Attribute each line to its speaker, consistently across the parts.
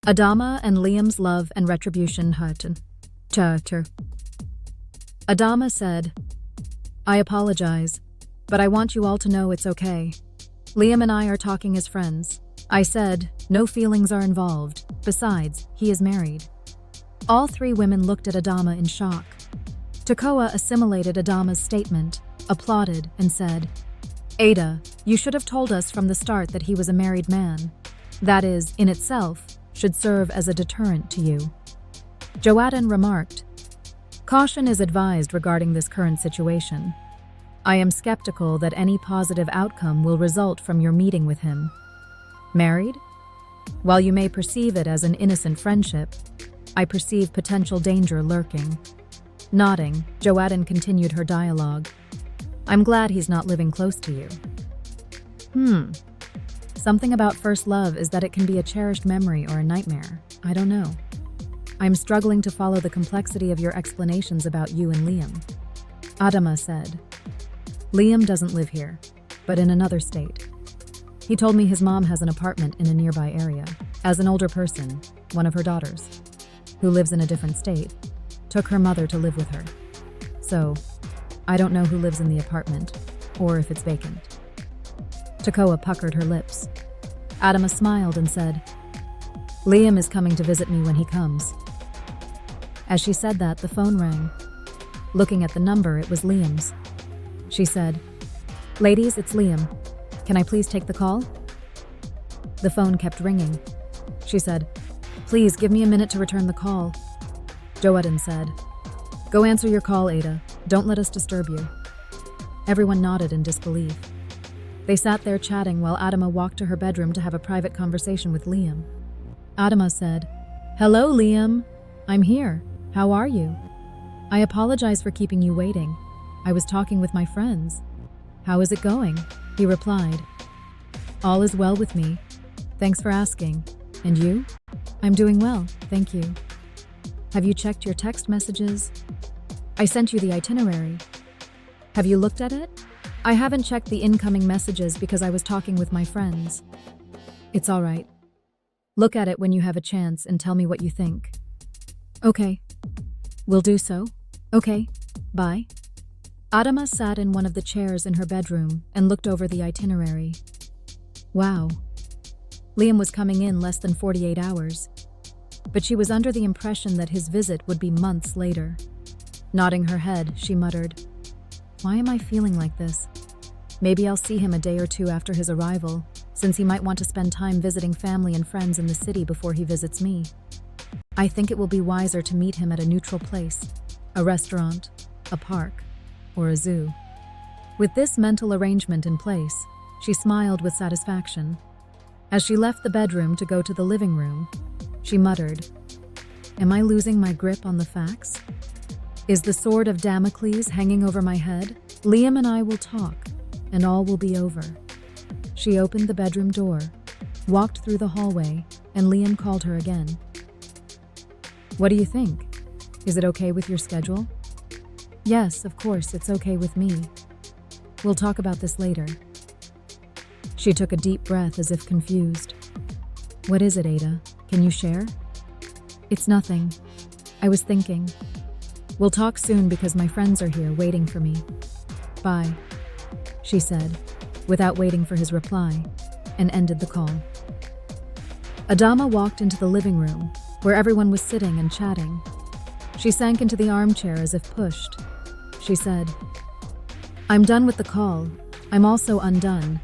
Speaker 1: Adamah and Liam's love and retribution hurten. Adamah said, "I apologize, but I want you all to know it's okay. Liam and I are talking as friends." I said, "No feelings are involved. Besides, he is married." All three women looked at Adamah in shock. Tekoah assimilated Adamah's statement, applauded, and said, "Ada, you should have told us from the start that he was a married man. That is, in itself, should serve as a deterrent to you." Joadan remarked, "Caution is advised regarding this current situation. I am skeptical that any positive outcome will result from your meeting with him. Married? While you may perceive it as an innocent friendship, I perceive potential danger lurking." Nodding, Joadan continued her dialogue. "I'm glad he's not living close to you." Something about first love is that it can be a cherished memory or a nightmare. I don't know. I'm struggling to follow the complexity of your explanations about you and Liam." Adamah said, "Liam doesn't live here, but in another state. He told me his mom has an apartment in a nearby area. As an older person, one of her daughters, who lives in a different state, took her mother to live with her. So, I don't know who lives in the apartment, or if it's vacant." Tekoah puckered her lips. Adamah smiled and said, "Liam is coming to visit me when he comes." As she said that, the phone rang. Looking at the number, it was Liam's. She said, "Ladies, it's Liam. Can I please take the call?" The phone kept ringing. She said, "Please give me a minute to return the call." Joadan said, "Go answer your call, Ada. Don't let us disturb you." Everyone nodded in disbelief. They sat there chatting while Adamah walked to her bedroom to have a private conversation with Liam. Adamah said, "Hello, Liam. I'm here. How are you? I apologize for keeping you waiting. I was talking with my friends." "How is it going?" he replied. "All is well with me. Thanks for asking. And you?" "I'm doing well, thank you." "Have you checked your text messages? I sent you the itinerary. Have you looked at it?" "I haven't checked the incoming messages because I was talking with my friends." "It's all right. Look at it when you have a chance and tell me what you think." "Okay. Will do so. Okay. Bye." Adamah sat in one of the chairs in her bedroom and looked over the itinerary. Wow. Liam was coming in less than 48 hours, but she was under the impression that his visit would be months later. Nodding her head, she muttered, "Why am I feeling like this? Maybe I'll see him a day or two after his arrival, since he might want to spend time visiting family and friends in the city before he visits me. I think it will be wiser to meet him at a neutral place, a restaurant, a park, or a zoo." With this mental arrangement in place, she smiled with satisfaction. As she left the bedroom to go to the living room, she muttered, "Am I losing my grip on the facts? Is the sword of Damocles hanging over my head? Liam and I will talk, and all will be over." She opened the bedroom door, walked through the hallway, and Liam called her again. "What do you think? Is it okay with your schedule?" "Yes, of course, it's okay with me. We'll talk about this later." She took a deep breath as if confused. "What is it, Ada? Can you share?" "It's nothing. I was thinking. We'll talk soon because my friends are here waiting for me. Bye," she said, without waiting for his reply, and ended the call. Adamah walked into the living room, where everyone was sitting and chatting. She sank into the armchair as if pushed. She said, "I'm done with the call. I'm also undone.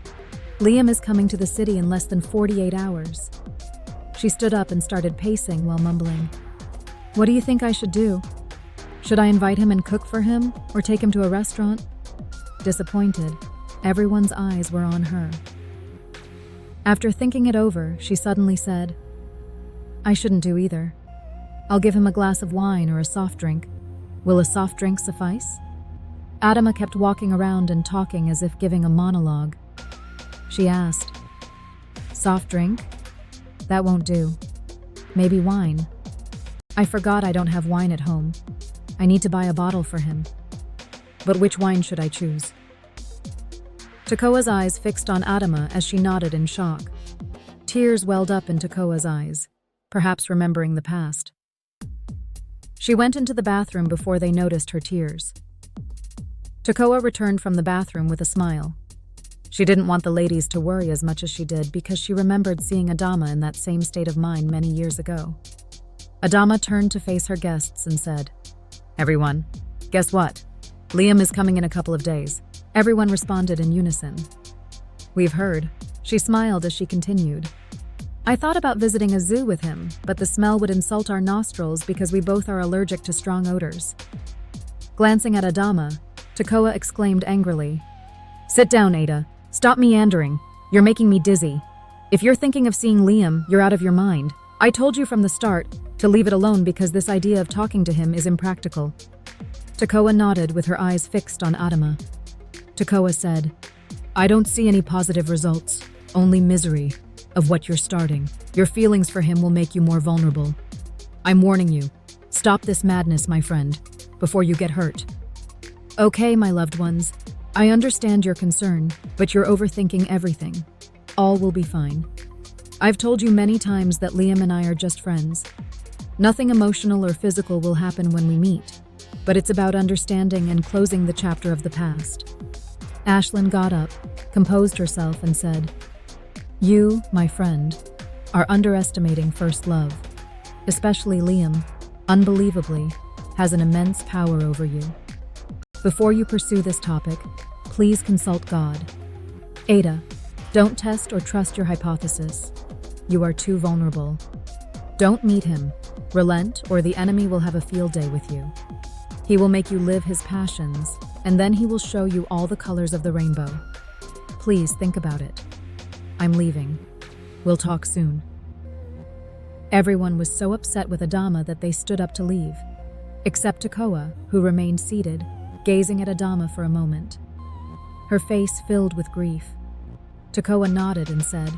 Speaker 1: Liam is coming to the city in less than 48 hours. She stood up and started pacing while mumbling, "What do you think I should do? Should I invite him and cook for him, or take him to a restaurant?" Disappointed, everyone's eyes were on her. After thinking it over, she suddenly said, "I shouldn't do either. I'll give him a glass of wine or a soft drink. Will a soft drink suffice?" Adamah kept walking around and talking as if giving a monologue. She asked, "Soft drink? That won't do. Maybe wine. I forgot I don't have wine at home. I need to buy a bottle for him. But which wine should I choose?" Tekoah's eyes fixed on Adamah as she nodded in shock. Tears welled up in Tekoah's eyes. perhaps remembering the past. She went into the bathroom before they noticed her tears. Tekoah returned from the bathroom with a smile. She didn't want the ladies to worry as much as she did because she remembered seeing Adamah in that same state of mind many years ago. Adamah turned to face her guests and said, "Everyone, guess what? Liam is coming in a couple of days." Everyone responded in unison. "We've heard." She smiled as she continued. "I thought about visiting a zoo with him, but the smell would insult our nostrils because we both are allergic to strong odors." Glancing at Adamah, Tekoah exclaimed angrily, "Sit down, Ada. Stop meandering. You're making me dizzy. If you're thinking of seeing Liam, you're out of your mind. I told you from the start to leave it alone because this idea of talking to him is impractical." Tekoah nodded with her eyes fixed on Adamah. Tekoah said, "I don't see any positive results, only misery of what you're starting. Your feelings for him will make you more vulnerable. I'm warning you. Stop this madness, my friend, before you get hurt." "Okay, my loved ones. I understand your concern, but you're overthinking everything. All will be fine. I've told you many times that Liam and I are just friends. Nothing emotional or physical will happen when we meet, but it's about understanding and closing the chapter of the past." Ashlyn got up, composed herself, and said, "You, my friend, are underestimating first love. Especially Liam, unbelievably, has an immense power over you. Before you pursue this topic, please consult God. Ada, don't test or trust your hypothesis. You are too vulnerable. Don't meet him, relent, or the enemy will have a field day with you. He will make you live his passions, and then he will show you all the colors of the rainbow. Please think about it. I'm leaving. We'll talk soon." Everyone was so upset with Adamah that they stood up to leave, except Tekoah, who remained seated, gazing at Adamah for a moment. Her face filled with grief. Tekoah nodded and said,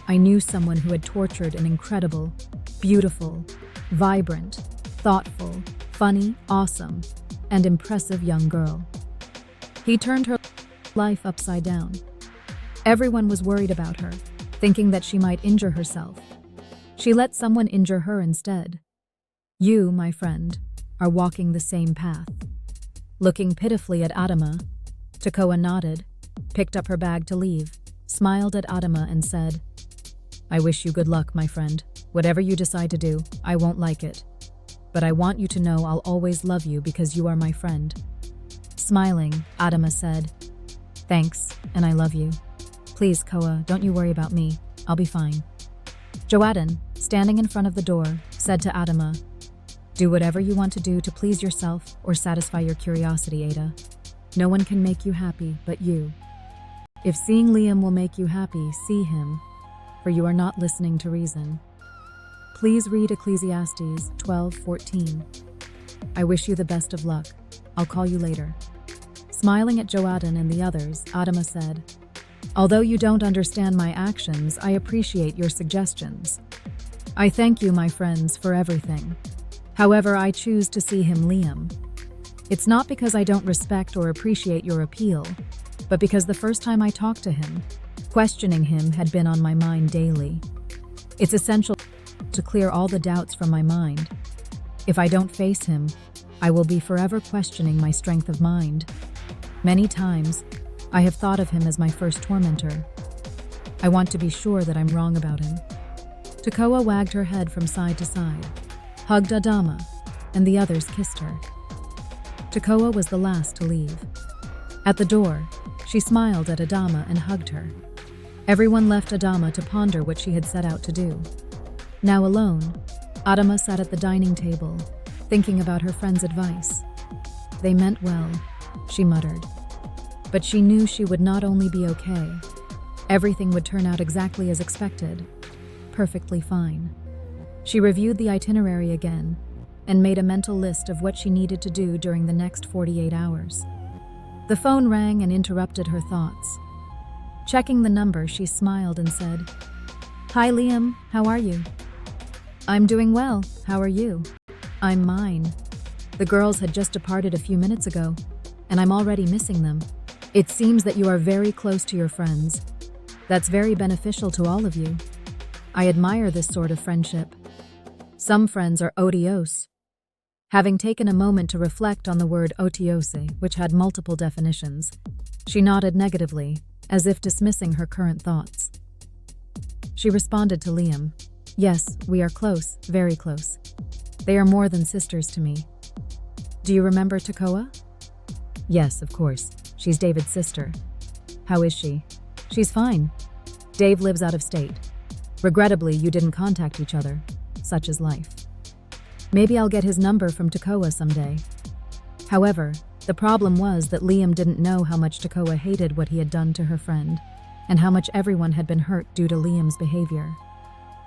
Speaker 1: "I knew someone who had tortured an incredible, beautiful, vibrant, thoughtful, funny, awesome, and impressive young girl. He turned her life upside down. Everyone was worried about her, thinking that she might injure herself. She let someone injure her instead. You, my friend, are walking the same path." Looking pitifully at Adamah, Tekoah nodded, picked up her bag to leave, smiled at Adamah and said, "I wish you good luck, my friend. Whatever you decide to do, I won't like it. But I want you to know I'll always love you because you are my friend." Smiling, Adamah said, "Thanks, and I love you. Please, Koah, don't you worry about me. I'll be fine." Joadan, standing in front of the door, said to Adamah, "Do whatever you want to do to please yourself or satisfy your curiosity, Ada. No one can make you happy but you. If seeing Liam will make you happy, see him, for you are not listening to reason. Please read Ecclesiastes 12:14. I wish you the best of luck. I'll call you later." Smiling at Joadan and the others, Adamah said, "Although you don't understand my actions, I appreciate your suggestions. I thank you, my friends, for everything. However, I choose to see him Liam. It's not because I don't respect or appreciate your appeal, but because the first time I talked to him, questioning him had been on my mind daily. It's essential to clear all the doubts from my mind. If I don't face him, I will be forever questioning my strength of mind. Many times, I have thought of him as my first tormentor. I want to be sure that I'm wrong about him." Tekoah wagged her head from side to side, hugged Adamah, and the others kissed her. Tekoah was the last to leave. At the door, she smiled at Adamah and hugged her. Everyone left Adamah to ponder what she had set out to do. Now alone, Adamah sat at the dining table, thinking about her friend's advice. "They meant well," she muttered. But she knew she would not only be okay, everything would turn out exactly as expected, perfectly fine. She reviewed the itinerary again and made a mental list of what she needed to do during the next 48 hours. The phone rang and interrupted her thoughts. Checking the number, she smiled and said, "Hi, Liam, how are you?" "I'm doing well. How are you?" "I'm mine. The girls had just departed a few minutes ago, and I'm already missing them. It seems that you are very close to your friends. That's very beneficial to all of you. I admire this sort of friendship. Some friends are odious. Having taken a moment to reflect on the word odiose, which had multiple definitions, she nodded negatively, as if dismissing her current thoughts. She responded to Liam, "Yes, we are close, very close. They are more than sisters to me." "Do you remember Tekoah?" "Yes, of course. She's David's sister." "How is she?" "She's fine. Dave lives out of state. Regrettably, you didn't contact each other. Such is life. Maybe I'll get his number from Tekoah someday." However, the problem was that Liam didn't know how much Tekoah hated what he had done to her friend, and how much everyone had been hurt due to Liam's behavior.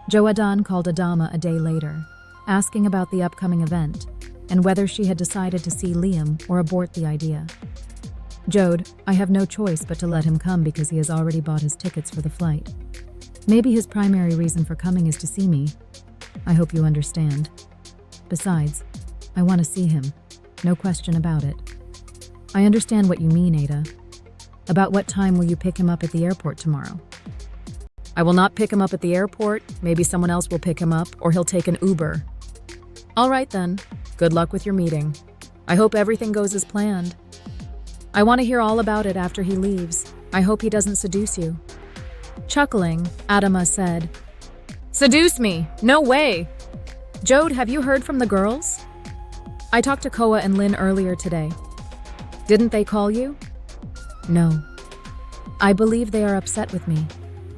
Speaker 1: Joadan called Adamah a day later, asking about the upcoming event, and whether she had decided to see Liam or abort the idea. "Jode, I have no choice but to let him come because he has already bought his tickets for the flight. Maybe his primary reason for coming is to see me. I hope you understand. Besides, I want to see him. No question about it." "I understand what you mean, Ada. About what time will you pick him up at the airport tomorrow?" "I will not pick him up at the airport. Maybe someone else will pick him up, or he'll take an Uber." "All right then. Good luck with your meeting. I hope everything goes as planned. I want to hear all about it after he leaves. I hope he doesn't seduce you." Chuckling, Adamah said, "Seduce me? No way! Jode, have you heard from the girls? I talked to Tekoah and Lynn earlier today. Didn't they call you?" "No. I believe they are upset with me,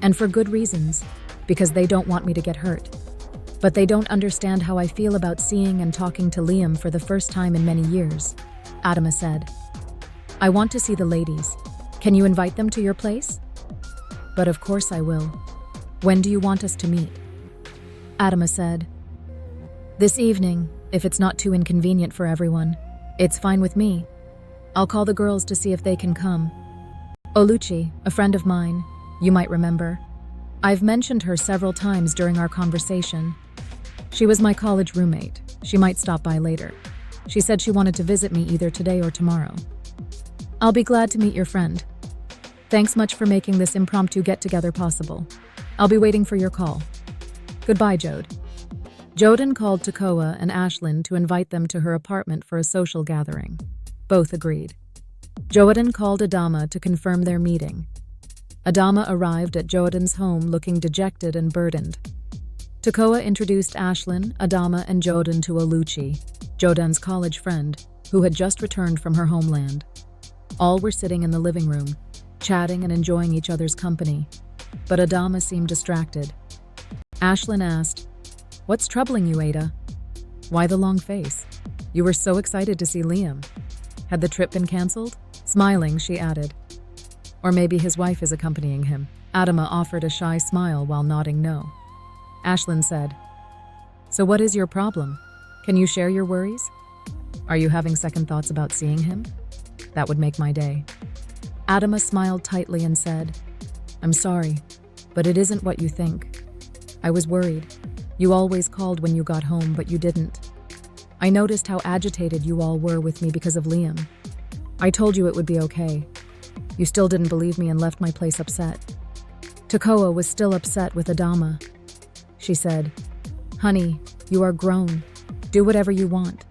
Speaker 1: and for good reasons, because they don't want me to get hurt. But they don't understand how I feel about seeing and talking to Liam for the first time in many years," Adamah said. "I want to see the ladies. Can you invite them to your place?" "But of course I will. When do you want us to meet?" Adamah said, "This evening, if it's not too inconvenient for everyone. It's fine with me. I'll call the girls to see if they can come. Oluchi, a friend of mine, you might remember. I've mentioned her several times during our conversation. She was my college roommate. She might stop by later. She said she wanted to visit me either today or tomorrow. I'll be glad to meet your friend. Thanks much for making this impromptu get-together possible. I'll be waiting for your call. Goodbye, Jode." Jodan called Tekoah and Ashlyn to invite them to her apartment for a social gathering. Both agreed. Jodan called Adamah to confirm their meeting. Adamah arrived at Jodan's home looking dejected and burdened. Tekoah introduced Ashlyn, Adamah, and Jodan to Oluchi, Jodan's college friend, who had just returned from her homeland. All were sitting in the living room, chatting and enjoying each other's company, but Adamah seemed distracted. Ashlyn asked, "What's troubling you, Ada? Why the long face? You were so excited to see Liam. Had the trip been cancelled?" Smiling, she added, "Or maybe his wife is accompanying him." Adamah offered a shy smile while nodding no. Ashlyn said, "So what is your problem? Can you share your worries? Are you having second thoughts about seeing him? That would make my day." Adamah smiled tightly and said, "I'm sorry, but it isn't what you think. I was worried. You always called when you got home, but you didn't. I noticed how agitated you all were with me because of Liam. I told you it would be okay. You still didn't believe me and left my place upset." Tekoah was still upset with Adamah. She said, "Honey, you are grown. Do whatever you want.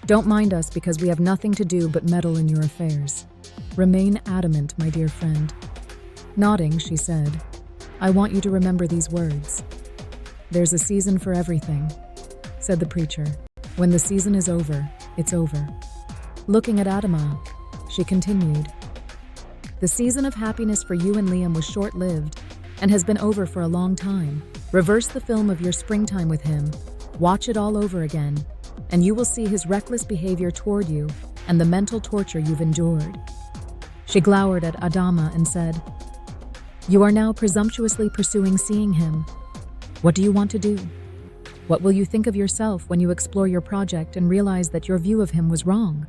Speaker 1: Don't mind us because we have nothing to do but meddle in your affairs. Remain adamant, my dear friend." Nodding, she said, "I want you to remember these words. There's a season for everything," said the preacher. "When the season is over, it's over." Looking at Adamah, she continued, "The season of happiness for you and Liam was short-lived and has been over for a long time. Reverse the film of your springtime with him, watch it all over again, and you will see his reckless behavior toward you and the mental torture you've endured." She glowered at Adamah and said, "You are now presumptuously pursuing seeing him. What do you want to do? What will you think of yourself when you explore your project and realize that your view of him was wrong?"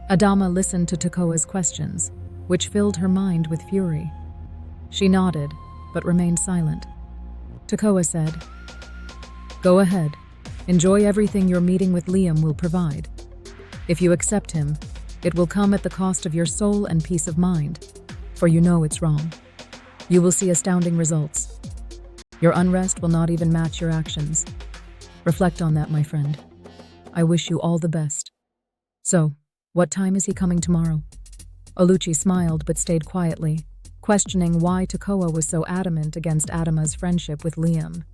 Speaker 1: Adamah listened to Tekoah's questions, which filled her mind with fury. She nodded, but remained silent. Tekoah said, "Go ahead. Enjoy everything your meeting with Liam will provide. If you accept him, it will come at the cost of your soul and peace of mind, for you know it's wrong. You will see astounding results. Your unrest will not even match your actions. Reflect on that, my friend. I wish you all the best. So, what time is he coming tomorrow? Oluchi smiled but stayed quietly, questioning why Tekoah was so adamant against Adamah's friendship with Liam.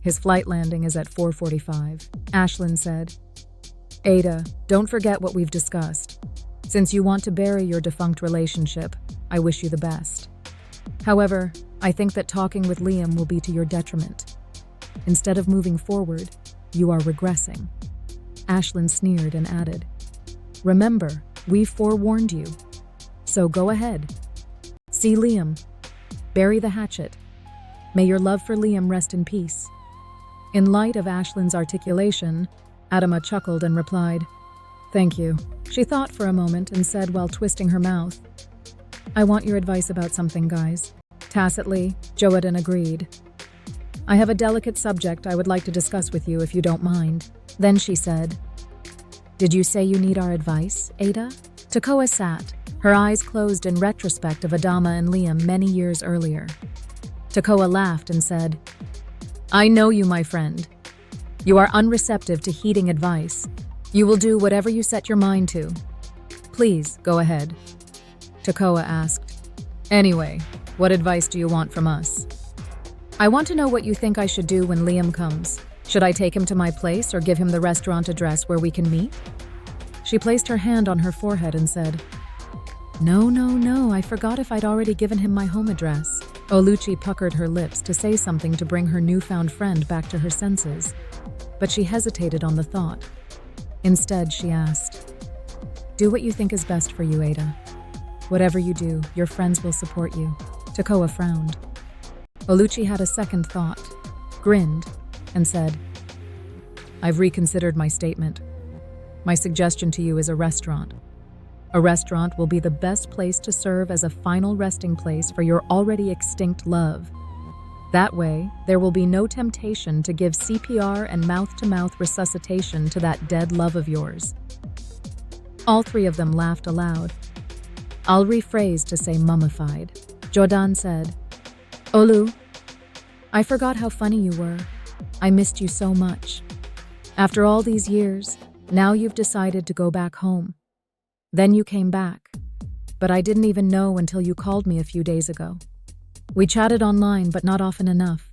Speaker 1: His flight landing is at 4:45, Ashlyn said. Ada, don't forget what we've discussed. Since you want to bury your defunct relationship, I wish you the best. However, I think that talking with Liam will be to your detriment. Instead of moving forward, you are regressing. Ashlyn sneered and added, Remember, we've forewarned you. So go ahead. See Liam. Bury the hatchet. May your love for Liam rest in peace. In light of Ashlyn's articulation, Adamah chuckled and replied, Thank you. She thought for a moment and said while twisting her mouth, I want your advice about something, guys. Tacitly, Joadan agreed. I have a delicate subject I would like to discuss with you if you don't mind. Then she said, Did you say you need our advice, Ada? Tekoah sat, her eyes closed in retrospect of Adamah and Liam many years earlier. Tekoah laughed and said, I know you, my friend. You are unreceptive to heeding advice. You will do whatever you set your mind to. Please, go ahead. Tekoah asked, Anyway, what advice do you want from us? I want to know what you think I should do when Liam comes. Should I take him to my place or give him the restaurant address where we can meet? She placed her hand on her forehead and said, No, I forgot if I'd already given him my home address. Oluchi puckered her lips to say something to bring her newfound friend back to her senses, but she hesitated on the thought. Instead, she asked, Do what you think is best for you, Ada. Whatever you do, your friends will support you. Tekoah frowned. Oluchi had a second thought, grinned, and said, I've reconsidered my statement. My suggestion to you is a restaurant. A restaurant will be the best place to serve as a final resting place for your already extinct love. That way, there will be no temptation to give CPR and mouth-to-mouth resuscitation to that dead love of yours. All three of them laughed aloud. I'll rephrase to say mummified. Joadan said, Olu, I forgot how funny you were. I missed you so much. After all these years, now you've decided to go back home. Then you came back, but I didn't even know until you called me a few days ago. We chatted online, but not often enough.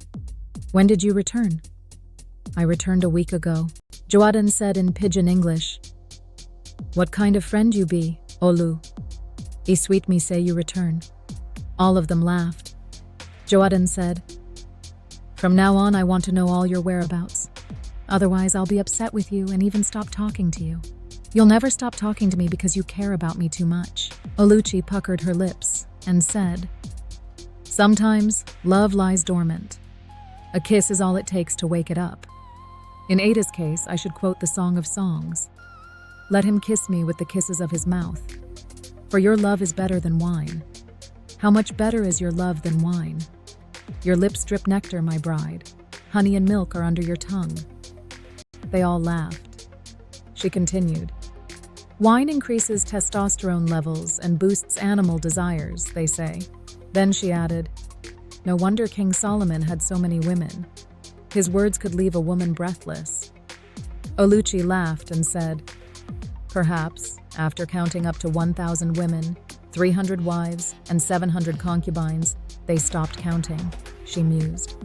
Speaker 1: When did you return? I returned a week ago, Joadan said in pidgin English. What kind of friend you be, Olu? He sweet me say you return. All of them laughed. Joadan said, From now on, I want to know all your whereabouts. Otherwise, I'll be upset with you and even stop talking to you. You'll never stop talking to me because you care about me too much. Oluchi puckered her lips and said, Sometimes, love lies dormant. A kiss is all it takes to wake it up. In Ada's case, I should quote the Song of Songs. Let him kiss me with the kisses of his mouth. For your love is better than wine. How much better is your love than wine? Your lips drip nectar, my bride. Honey and milk are under your tongue. They all laughed. She continued, Wine increases testosterone levels and boosts animal desires, they say. Then she added, No wonder King Solomon had so many women. His words could leave a woman breathless. Oluchi laughed and said, Perhaps, after counting up to 1,000 women, 300 wives, and 700 concubines, they stopped counting, she mused.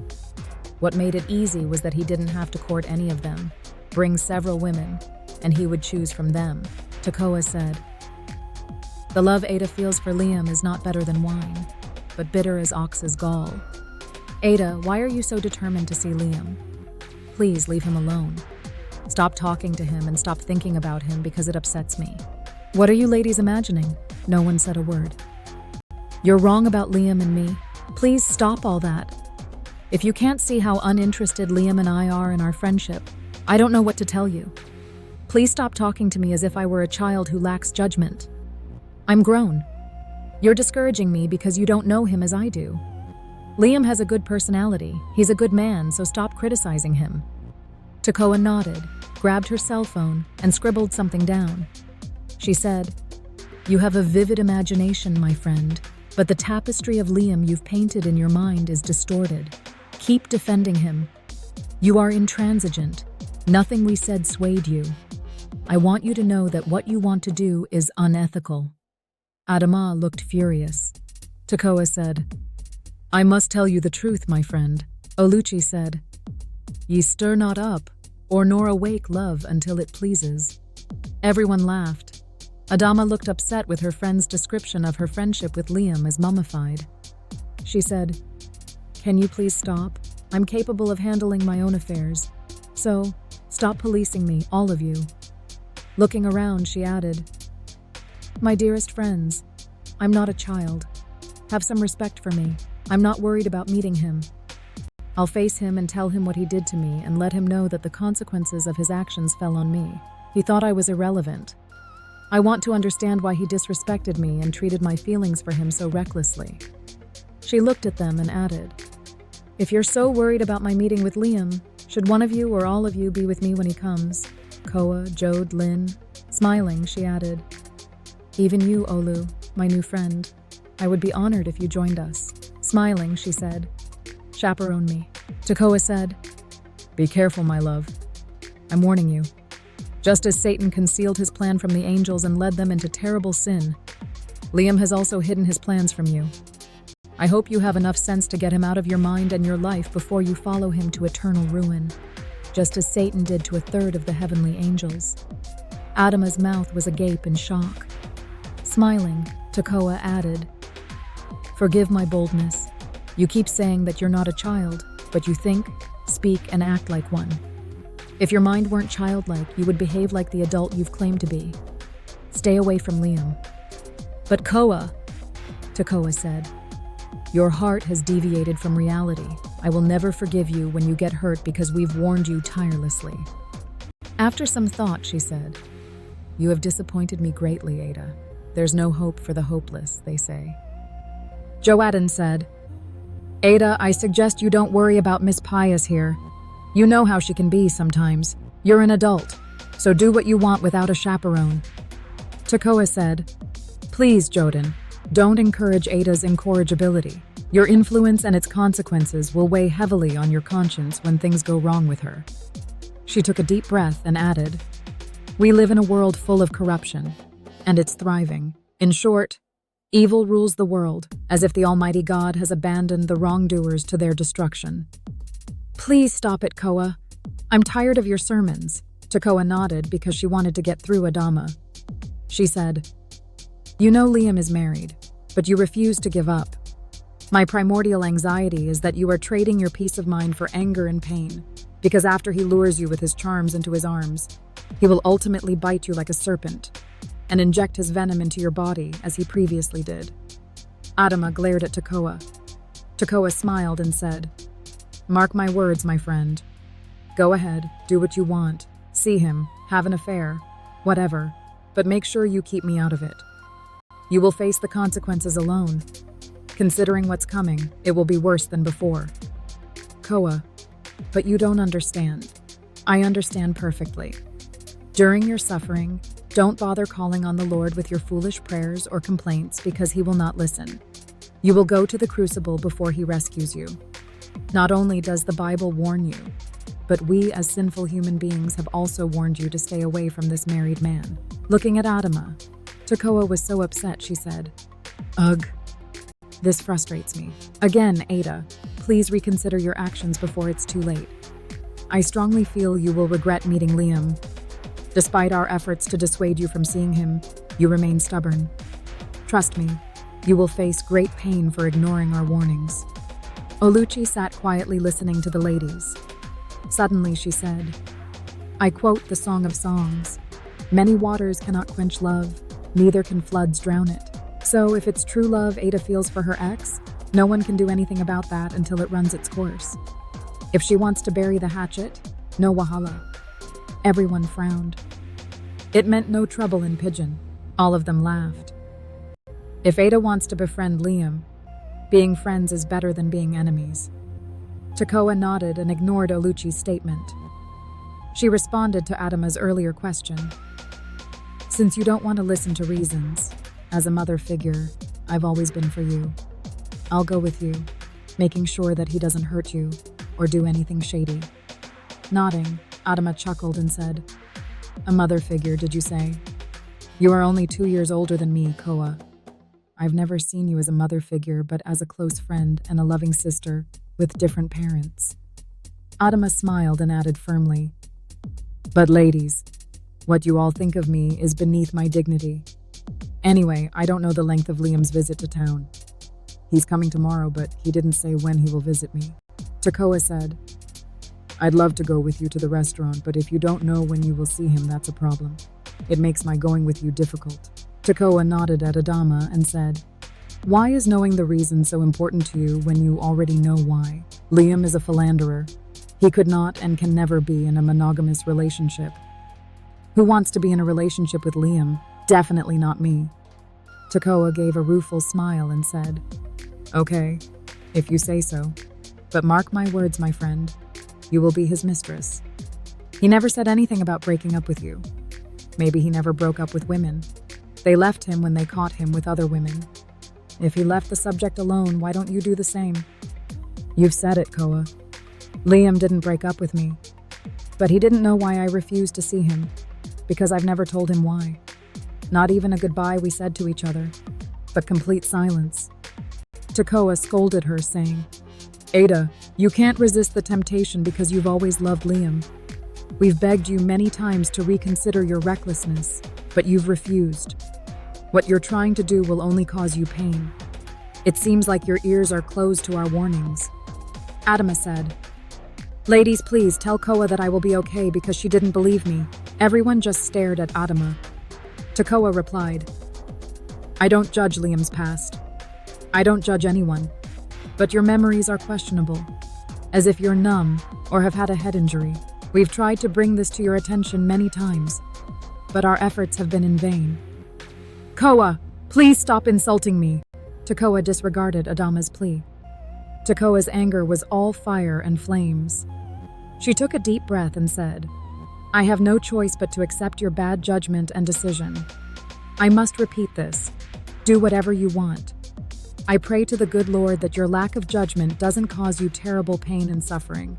Speaker 1: What made it easy was that he didn't have to court any of them, bring several women, and he would choose from them, Tekoah said. The love Ada feels for Liam is not better than wine, but bitter as ox's gall. Ada, why are you so determined to see Liam? Please leave him alone. Stop talking to him and stop thinking about him because it upsets me. What are you ladies imagining? No one said a word. You're wrong about Liam and me. Please stop all that. If you can't see how uninterested Liam and I are in our friendship, I don't know what to tell you. Please stop talking to me as if I were a child who lacks judgment. I'm grown. You're discouraging me because you don't know him as I do. Liam has a good personality. He's a good man, so stop criticizing him. Tekoah nodded, grabbed her cell phone, and scribbled something down. She said, You have a vivid imagination, my friend, but the tapestry of Liam you've painted in your mind is distorted. Keep defending him. You are intransigent. Nothing we said swayed you. I want you to know that what you want to do is unethical." Adamah looked furious. Tekoah said, "I must tell you the truth, my friend." Oluchi said, "Ye stir not up, or nor awake love until it pleases." Everyone laughed. Adamah looked upset with her friend's description of her friendship with Liam as mummified. She said, "Can you please stop? I'm capable of handling my own affairs. So, stop policing me, all of you." Looking around, she added, "My dearest friends, I'm not a child. Have some respect for me. I'm not worried about meeting him. I'll face him and tell him what he did to me and let him know that the consequences of his actions fell on me. He thought I was irrelevant. I want to understand why he disrespected me and treated my feelings for him so recklessly." She looked at them and added, "If you're so worried about my meeting with Liam, should one of you or all of you be with me when he comes?" Koa, Jode, Lin. Smiling, she added, "Even you, Olu, my new friend. I would be honored if you joined us." Smiling, she said, "Chaperone me." Tekoah said, "Be careful, my love. I'm warning you. Just as Satan concealed his plan from the angels and led them into terrible sin, Liam has also hidden his plans from you. I hope you have enough sense to get him out of your mind and your life before you follow him to eternal ruin, just as Satan did to a third of the heavenly angels." Adamah's mouth was agape in shock. Smiling, Tekoah added, "Forgive my boldness. You keep saying that you're not a child, but you think, speak, and act like one. If your mind weren't childlike, you would behave like the adult you've claimed to be. Stay away from Liam." "But Koa," Tekoah said, "your heart has deviated from reality. I will never forgive you when you get hurt because we've warned you tirelessly." After some thought, she said, "You have disappointed me greatly, Ada. There's no hope for the hopeless, they say." Joadin said, "Ada, I suggest you don't worry about Miss Pius here. You know how she can be sometimes. You're an adult, so do what you want without a chaperone." Tekoah said, "Please, Jodin, don't encourage Ada's incorrigibility. Your influence and its consequences will weigh heavily on your conscience when things go wrong with her." She took a deep breath and added, "We live in a world full of corruption, and it's thriving. In short, evil rules the world, as if the Almighty God has abandoned the wrongdoers to their destruction." "Please stop it, Koa. I'm tired of your sermons." Tekoah nodded because she wanted to get through Adamah. She said, "You know Liam is married, but you refuse to give up. My primordial anxiety is that you are trading your peace of mind for anger and pain, because after he lures you with his charms into his arms, he will ultimately bite you like a serpent and inject his venom into your body as he previously did." Adamah glared at Tekoah. Tekoah smiled and said, "Mark my words, my friend. Go ahead, do what you want. See him, have an affair, whatever, but make sure you keep me out of it. You will face the consequences alone. Considering what's coming, it will be worse than before." "Koa, but you don't understand." "I understand perfectly. During your suffering, don't bother calling on the Lord with your foolish prayers or complaints because he will not listen. You will go to the crucible before he rescues you. Not only does the Bible warn you, but we as sinful human beings have also warned you to stay away from this married man." Looking at Adamah, Tekoah was so upset she said, "Ugh, this frustrates me. Again, Ada, please reconsider your actions before it's too late. I strongly feel you will regret meeting Liam. Despite our efforts to dissuade you from seeing him, you remain stubborn. Trust me, you will face great pain for ignoring our warnings." Oluchi sat quietly listening to the ladies. Suddenly she said, "I quote the Song of Songs. Many waters cannot quench love, neither can floods drown it. So if it's true love Ada feels for her ex, no one can do anything about that until it runs its course. If she wants to bury the hatchet, no wahala." Everyone frowned. It meant no trouble in Pidgin. All of them laughed. If Ada wants to befriend Liam, being friends is better than being enemies. Tekoah nodded and ignored Oluchi's statement. She responded to Adamah's earlier question. "Since you don't want to listen to reasons, as a mother figure, I've always been for you. I'll go with you, making sure that he doesn't hurt you or do anything shady." Nodding, Adamah chuckled and said, "A mother figure, did you say? You are only 2 years older than me, Tekoah. I've never seen you as a mother figure, but as a close friend and a loving sister with different parents." Adamah smiled and added firmly, "But ladies, what you all think of me is beneath my dignity. Anyway, I don't know the length of Liam's visit to town. He's coming tomorrow, but he didn't say when he will visit me." Tekoah said, "I'd love to go with you to the restaurant, but if you don't know when you will see him, that's a problem. It makes my going with you difficult." Tekoah nodded at Adamah and said, "Why is knowing the reason so important to you when you already know why? Liam is a philanderer. He could not and can never be in a monogamous relationship. Who wants to be in a relationship with Liam? Definitely not me." Tekoah gave a rueful smile and said, "Okay, if you say so. But mark my words, my friend. You will be his mistress. He never said anything about breaking up with you. Maybe he never broke up with women. They left him when they caught him with other women. If he left the subject alone, why don't you do the same?" "You've said it, Tekoah. Liam didn't break up with me. But he didn't know why I refused to see him, because I've never told him why. Not even a goodbye we said to each other, but complete silence." Tekoah scolded her, saying, "Ada, you can't resist the temptation because you've always loved Liam. We've begged you many times to reconsider your recklessness, but you've refused. What you're trying to do will only cause you pain. It seems like your ears are closed to our warnings." Adamah said, "Ladies, please tell Tekoah that I will be okay because she didn't believe me." Everyone just stared at Adamah. Tekoah replied, "I don't judge Liam's past. I don't judge anyone. But your memories are questionable, as if you're numb or have had a head injury. We've tried to bring this to your attention many times, but our efforts have been in vain." "Tekoah, please stop insulting me." Tekoah disregarded Adamah's plea. Tekoah's anger was all fire and flames. She took a deep breath and said, "I have no choice but to accept your bad judgment and decision. I must repeat this. Do whatever you want. I pray to the good Lord that your lack of judgment doesn't cause you terrible pain and suffering.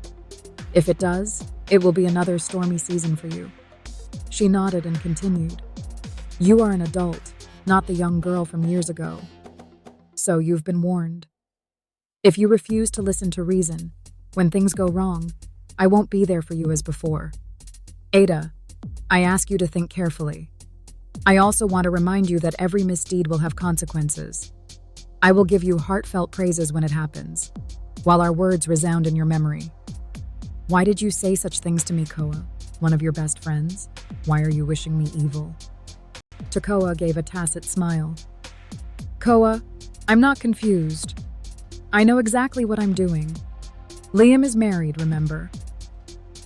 Speaker 1: If it does, it will be another stormy season for you." She nodded and continued, "You are an adult, not the young girl from years ago. So you've been warned. If you refuse to listen to reason, when things go wrong, I won't be there for you as before. Ada, I ask you to think carefully. I also want to remind you that every misdeed will have consequences. I will give you heartfelt praises when it happens, while our words resound in your memory. Why did you say such things to me, Tekoah, one of your best friends? Why are you wishing me evil?" Tekoah gave a tacit smile. "Tekoah, I'm not confused. I know exactly what I'm doing. Liam is married, remember?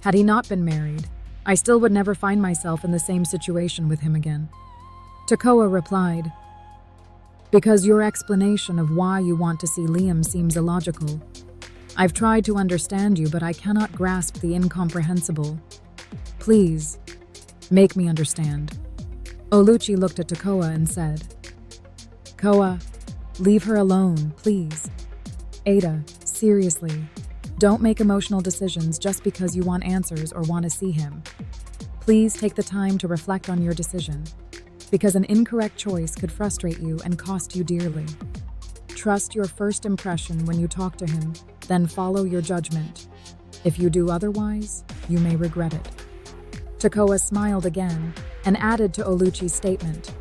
Speaker 1: Had he not been married, I still would never find myself in the same situation with him again." Tekoah replied, "Because your explanation of why you want to see Liam seems illogical. I've tried to understand you, but I cannot grasp the incomprehensible. Please, make me understand." Oluchi looked at Tekoah and said, "Tekoah, leave her alone, please. Ada, seriously, don't make emotional decisions just because you want answers or want to see him. Please take the time to reflect on your decision, because an incorrect choice could frustrate you and cost you dearly. Trust your first impression when you talk to him, then follow your judgment. If you do otherwise, you may regret it." Tekoah smiled again and added to Oluchi's statement,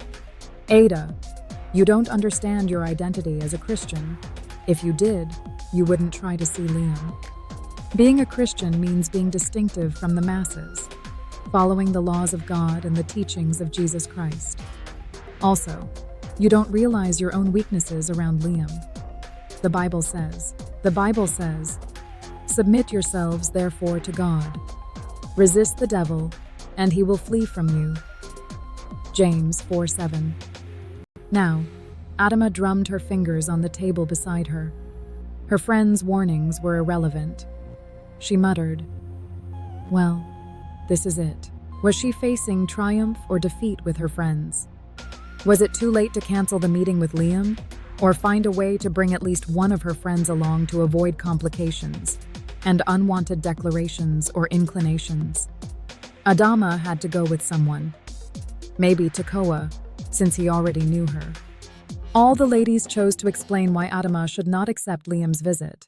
Speaker 1: "Ada, you don't understand your identity as a Christian. If you did, you wouldn't try to see Liam. Being a Christian means being distinctive from the masses, following the laws of God and the teachings of Jesus Christ. Also, you don't realize your own weaknesses around Liam. The Bible says, submit yourselves therefore to God. Resist the devil, and he will flee from you. James 4:7. Now, Adamah drummed her fingers on the table beside her. Her friend's warnings were irrelevant. She muttered, "Well, this is it." Was she facing triumph or defeat with her friends? Was it too late to cancel the meeting with Liam, or find a way to bring at least one of her friends along to avoid complications? and unwanted declarations or inclinations. Adamah had to go with someone. Maybe Tekoah, since he already knew her. All the ladies chose to explain why Adamah should not accept Liam's visit.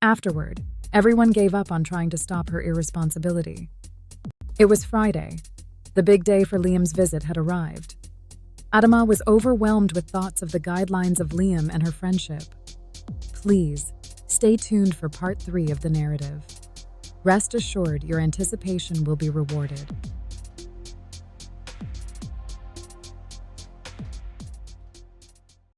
Speaker 1: Afterward, everyone gave up on trying to stop her irresponsibility. It was Friday. The big day for Liam's visit had arrived. Adamah was overwhelmed with thoughts of the guidelines of Liam and her friendship. Please, stay tuned for part 3 of the narrative. Rest assured your anticipation will be rewarded.